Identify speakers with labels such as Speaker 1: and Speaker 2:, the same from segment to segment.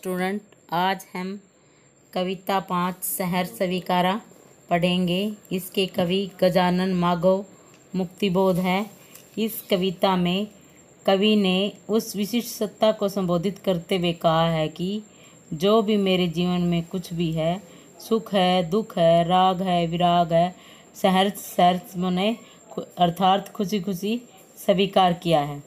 Speaker 1: Student, आज हम कविता 5 सहर स्वीकारा पढ़ेंगे। इसके कवि गजानन माधव मुक्तिबोध है। इस कविता में कवि ने उस विशिष्ट सत्ता को संबोधित करते हुए कहा है कि जो भी मेरे जीवन में कुछ भी है, सुख है, दुख है, राग है, विराग है, सहर्ष सहर्ष मैंने अर्थात खुशी खुशी स्वीकार किया है।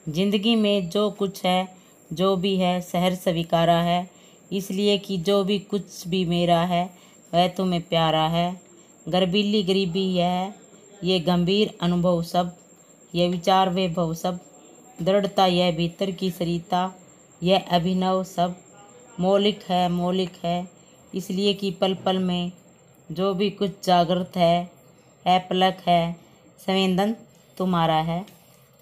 Speaker 1: जिंदगी में जो कुछ है, जो भी है, सहर्ष स्वीकारा है, इसलिए कि जो भी कुछ भी मेरा है वह तुम्हें प्यारा है। गर्बीली गरीबी है, ये गंभीर अनुभव सब, यह विचार वैभव सब, दृढ़ता यह भीतर की सरिता, यह अभिनव सब मौलिक है, इसलिए कि पल पल में जो भी कुछ जागृत है, अपलक है, संवेदन तुम्हारा है।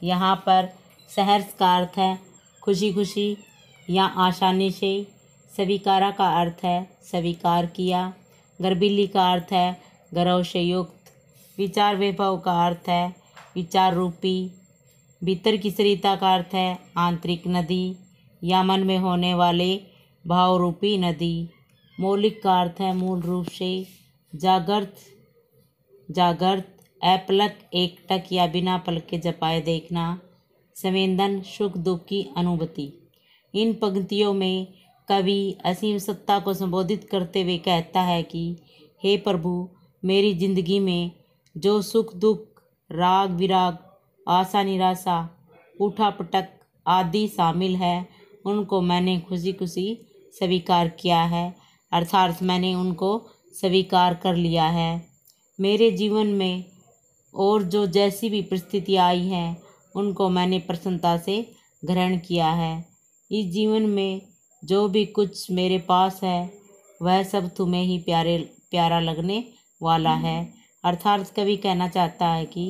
Speaker 1: यहाँ पर सहर्ष का अर्थ है खुशी खुशी या आसानी से। स्वीकारा का अर्थ है स्वीकार किया। गर्बीली का अर्थ है गर्व से युक्त। विचार वैभव का अर्थ है विचार रूपी। भीतर की सरिता का अर्थ है आंतरिक नदी या मन में होने वाले भाव रूपी नदी। मौलिक का अर्थ है मूल रूप से। जागृत अपलक एकटक या बिना पलक के जपाए देखना। संवेदन सुख दुख की अनुभूति। इन पंक्तियों में कवि असीम सत्ता को संबोधित करते हुए कहता है कि हे प्रभु, मेरी जिंदगी में जो सुख दुख, राग विराग, आशा निराशा, उठा पटक आदि शामिल है, उनको मैंने खुशी खुशी स्वीकार किया है, अर्थात मैंने उनको स्वीकार कर लिया है। मेरे जीवन में और जो जैसी भी परिस्थिति आई हैं, उनको मैंने प्रसन्नता से ग्रहण किया है। इस जीवन में जो भी कुछ मेरे पास है वह सब तुम्हें ही प्यारा लगने वाला है। अर्थात कवि कहना चाहता है कि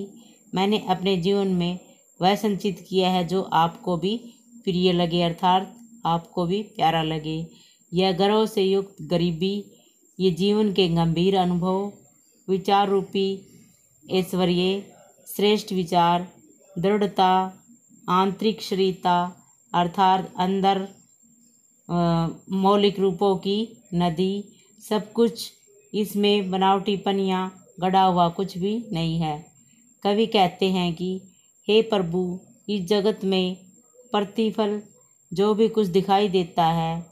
Speaker 1: मैंने अपने जीवन में वह संचित किया है जो आपको भी प्रिय लगे, अर्थात आपको भी प्यारा लगे। यह गर्व से युक्त गरीबी, ये जीवन के गंभीर अनुभव, विचार रूपी ऐश्वर्य, श्रेष्ठ विचार, दृढ़ता, आंतरिक शरीरता अर्थात अंदर मौलिक रूपों की नदी, सब कुछ, इसमें बनावटीपन या गढ़ा हुआ कुछ भी नहीं है। कवि कहते हैं कि हे प्रभु, इस जगत में प्रतिफल जो भी कुछ दिखाई देता है,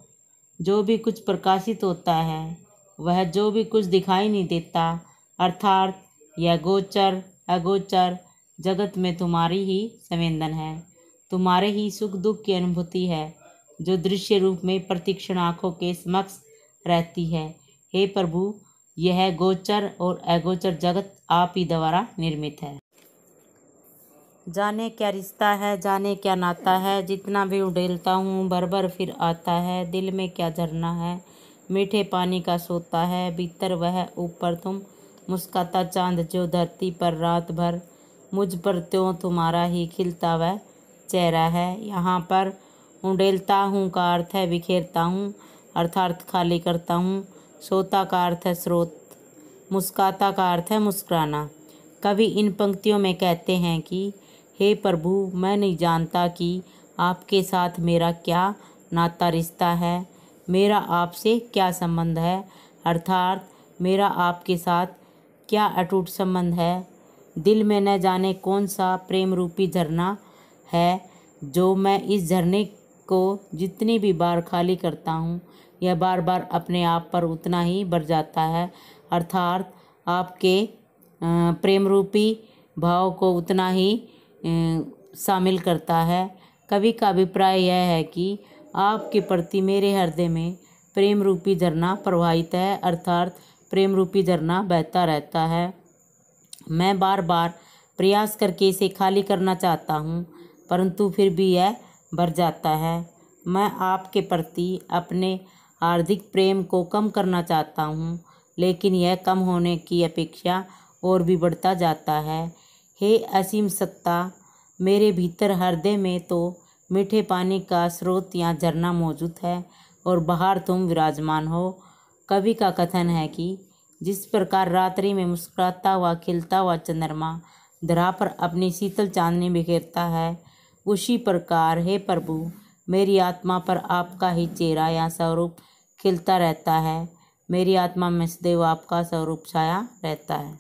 Speaker 1: जो भी कुछ प्रकाशित होता है, वह जो भी कुछ दिखाई नहीं देता, अर्थात यह गोचर अगोचर जगत में तुम्हारी ही संवेदन है, तुम्हारे ही सुख दुख की अनुभूति है, जो दृश्य रूप में प्रतिक्षण आँखों के समक्ष रहती है। हे प्रभु, यह गोचर और अगोचर जगत आप ही द्वारा निर्मित है। जाने क्या रिश्ता है, जाने क्या नाता है, जितना भी उड़ेलता हूँ भर भर फिर आता है। दिल में क्या झरना है, मीठे पानी का सोता है, भीतर वह ऊपर तुम, मुस्काता चांद जो धरती पर रात भर, मुझ पर त्यों तुम्हारा ही खिलता वह चेहरा है। यहाँ पर उड़ेलता हूँ का अर्थ है बिखेरता हूँ, अर्थात खाली करता हूँ। सोता का अर्थ है स्रोत। मुस्काता का अर्थ है मुस्कुराना। कवि इन पंक्तियों में कहते हैं कि हे प्रभु, मैं नहीं जानता कि आपके साथ मेरा क्या नाता रिश्ता है, मेरा आपसे क्या संबंध है, अर्थात मेरा आपके साथ क्या अटूट संबंध है। दिल में न जाने कौन सा प्रेम रूपी झरना है, जो मैं इस झरने को जितनी भी बार खाली करता हूँ, यह बार बार अपने आप पर उतना ही भर जाता है, अर्थात आपके प्रेम रूपी भाव को उतना ही शामिल करता है। कवि का अभिप्राय यह है कि आपके प्रति मेरे हृदय में प्रेम रूपी झरना प्रवाहित है, अर्थात प्रेम रूपी झरना बहता रहता है। मैं बार बार प्रयास करके इसे खाली करना चाहता हूँ, परंतु फिर भी यह भर जाता है। मैं आपके प्रति अपने हार्दिक प्रेम को कम करना चाहता हूँ, लेकिन यह कम होने की अपेक्षा और भी बढ़ता जाता है। हे असीम सत्ता, मेरे भीतर हृदय में तो मीठे पानी का स्रोत या झरना मौजूद है और बाहर तुम विराजमान हो। कवि का कथन है कि जिस प्रकार रात्रि में मुस्कुराता हुआ खिलता हुआ चंद्रमा धरा पर अपनी शीतल चांदनी बिखेरता है, उसी प्रकार हे प्रभु, मेरी आत्मा पर आपका ही चेहरा या स्वरूप खिलता रहता है। मेरी आत्मा में सदैव आपका स्वरूप छाया रहता है।